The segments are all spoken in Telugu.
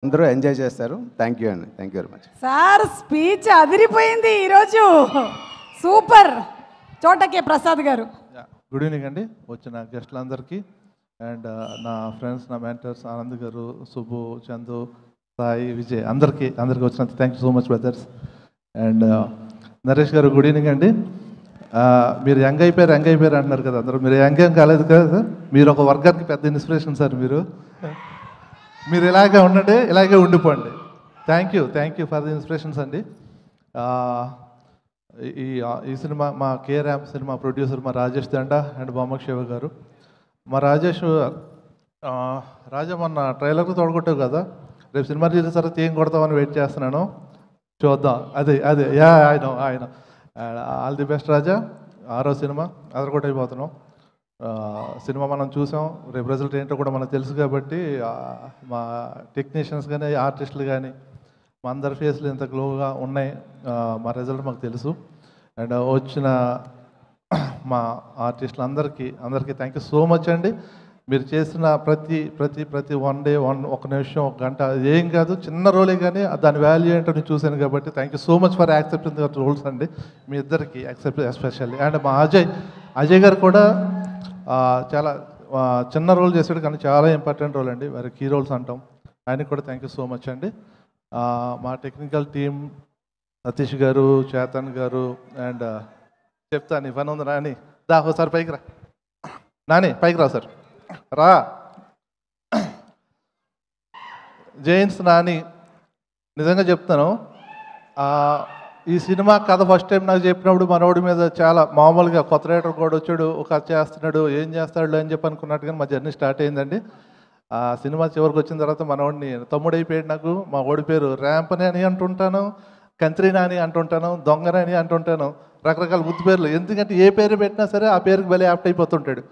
అందరూ ఎంజాయ్ చేస్తారు. థ్యాంక్ యూ అండి. Thank you very much. Sir speech అదిరిపోయింది ఈరోజు, సూపర్. చోటకే ప్రసాద్ గారు. గుడ్ ఈవినింగ్ అండి, వచ్చిన గెస్టులందరికీ అండ్ నా ఫ్రెండ్స్, నా మెంటర్స్ ఆనంద్ గారు, సుబ్బు, చందు, సాయి, విజయ్ అందరికీ వచ్చినంత thank you so much brothers. And Naresh గారు గుడ్ ఈవినింగ్ అండి. మీరు యంగ్ అయిపోయారు అంటున్నారు కదా అందరూ. మీరు యంగ్ ఏం కాలేదు కదా, మీరు ఒక వర్గానికి పెద్ద ఇన్స్పిరేషన్ సార్. మీరు ఇలాగే ఉండండి, ఇలాగే ఉండిపోండి. Thank you for the inspirations అండి. ఈ సినిమా మా కేరామ్ సినిమా ప్రొడ్యూసర్ మా రాజేష్ దండ అండ్ బొమ్మక్ శివ గారు. మా రాజేష్ రాజా మొన్న ట్రైలర్తో తోడగొట్టావు కదా, రేపు సినిమా రిలీజ్ తర్వాత ఏం కొడతామని వెయిట్ చేస్తున్నాను, చూద్దాం. అదే ఆయన ఆల్ ది బెస్ట్ రాజా. 6వ సినిమా అదరగొట్టైపోతున్నాం. సినిమా మనం చూసాం, రేపు రిజల్ట్ ఏంటో కూడా మనకు తెలుసు కాబట్టి మా టెక్నీషియన్స్ కానీ ఆర్టిస్టులు కానీ మా అందరి ఫేస్లు ఎంత గ్లోగా ఉన్నాయి, మా రిజల్ట్ మాకు తెలుసు. అండ్ వచ్చిన మా ఆర్టిస్టులు అందరికీ థ్యాంక్ యూ సో మచ్ అండి. మీరు చేసిన ప్రతి వన్ డే ఒక నిమిషం, ఒక గంట ఏం కాదు, చిన్న రోలే కానీ దాని వాల్యూ ఏంటో నేను చూశాను కాబట్టి thank you so much for accepting the roles అండి. మీ ఇద్దరికి యాక్సెప్ట్ ఎస్పెషల్లీ. అండ్ మా అజయ్ గారు కూడా చాలా చిన్న రోల్ చేశాడు కానీ చాలా ఇంపార్టెంట్ రోల్ అండి, మరి కీ రోల్స్ అంటాం. ఆయనకి కూడా థ్యాంక్ యూ సో మచ్ అండి. మా టెక్నికల్ టీం సతీష్ గారు, చేతన్ గారు అండ్ చెప్తాను నీ పని ఉంది నాని, ఒకసారి పైకి రా నాని, పైకి రా సార్, రా. జైన్స్ నాని, నిజంగా చెప్తాను, ఈ సినిమా కథ ఫస్ట్ టైం నాకు చెప్పినప్పుడు మనోడి మీద చాలా మామూలుగా కొత్త రైటర్ కూడా వచ్చాడు, ఒక కథ చేస్తున్నాడు, ఏం చేస్తాడు అని చెప్పి అనుకున్నట్టుగా మా జర్నీ స్టార్ట్ అయిందండి. ఆ సినిమా చివరికి వచ్చిన తర్వాత మనోడిని తమ్ముడైపోయాడు నాకు. మా ఓడి పేరు ర్యాంపని అని అంటుంటాను, కంత్రినా అని అంటుంటాను, దొంగనని అంటుంటాను, రకరకాల ముద్దు పేర్లు. ఎందుకంటే ఏ పేరు పెట్టినా సరే ఆ పేరుకి భలే యాప్ట్ అయిపోతుంటాడు.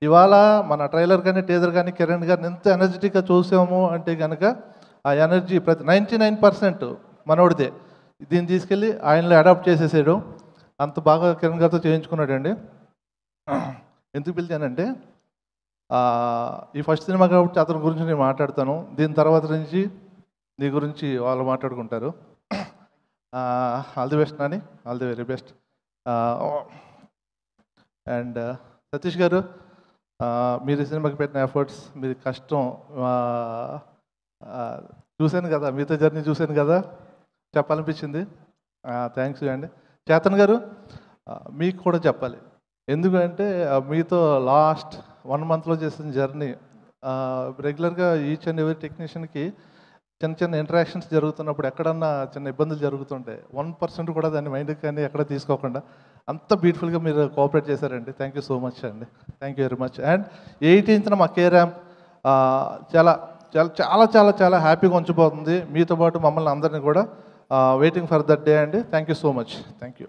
ఇవాళ మన ట్రైలర్ కానీ టీజర్ కానీ కిరణ్ గారిని ఎంత ఎనర్జెటిక్గా చూసాము అంటే కనుక ఆ ఎనర్జీ 99% మనోడిదే. దీన్ని తీసుకెళ్ళి ఆయనలో అడాప్ట్ చేసేసాడు. అంత బాగా కిరణ్ గారితో చేయించుకున్నాడండి. ఎందుకు పిలిచానంటే ఈ ఫస్ట్ సినిమా కాబట్టి అతని గురించి నేను మాట్లాడతాను, దీని తర్వాత నుంచి నీ గురించి వాళ్ళు మాట్లాడుకుంటారు. All the best Nani, all the very best. And Satish గారు, మీరు సినిమాకి పెట్టిన ఎఫర్ట్స్, మీరు కష్టం చూశాను కదా, మీతో జర్నీ చూశాను కదా, చెప్పాలనిపించింది. థ్యాంక్స్ అండి. చేతన్ గారు, మీకు కూడా చెప్పాలి, ఎందుకంటే మీతో లాస్ట్ 1 monthలో చేసిన జర్నీ, రెగ్యులర్గా ఈచ్ అండ్ ఎవరీ టెక్నీషియన్కి చిన్న ఇంటరాక్షన్స్ జరుగుతున్నప్పుడు ఎక్కడన్నా చిన్న ఇబ్బందులు జరుగుతుంటాయి, 1% కూడా దాన్ని మైండ్కి కానీ ఎక్కడ తీసుకోకుండా అంత బ్యూటిఫుల్గా మీరు కోఆపరేట్ చేశారండి. థ్యాంక్ యూ సో మచ్ అండి. Thank you very much. And 18th మా కేరామ్ చాలా చాలా చాలా చాలా చాలా హ్యాపీగా ఉంచిపోతుంది. మీతో పాటు మమ్మల్ని అందరినీ కూడా వెయిటింగ్ ఫర్ దట్ డే అండి. Thank you so much. Thank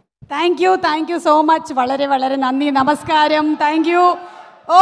you so much. വളരെ നന്ദി, നമസ്കാരം. Thank you. ഓ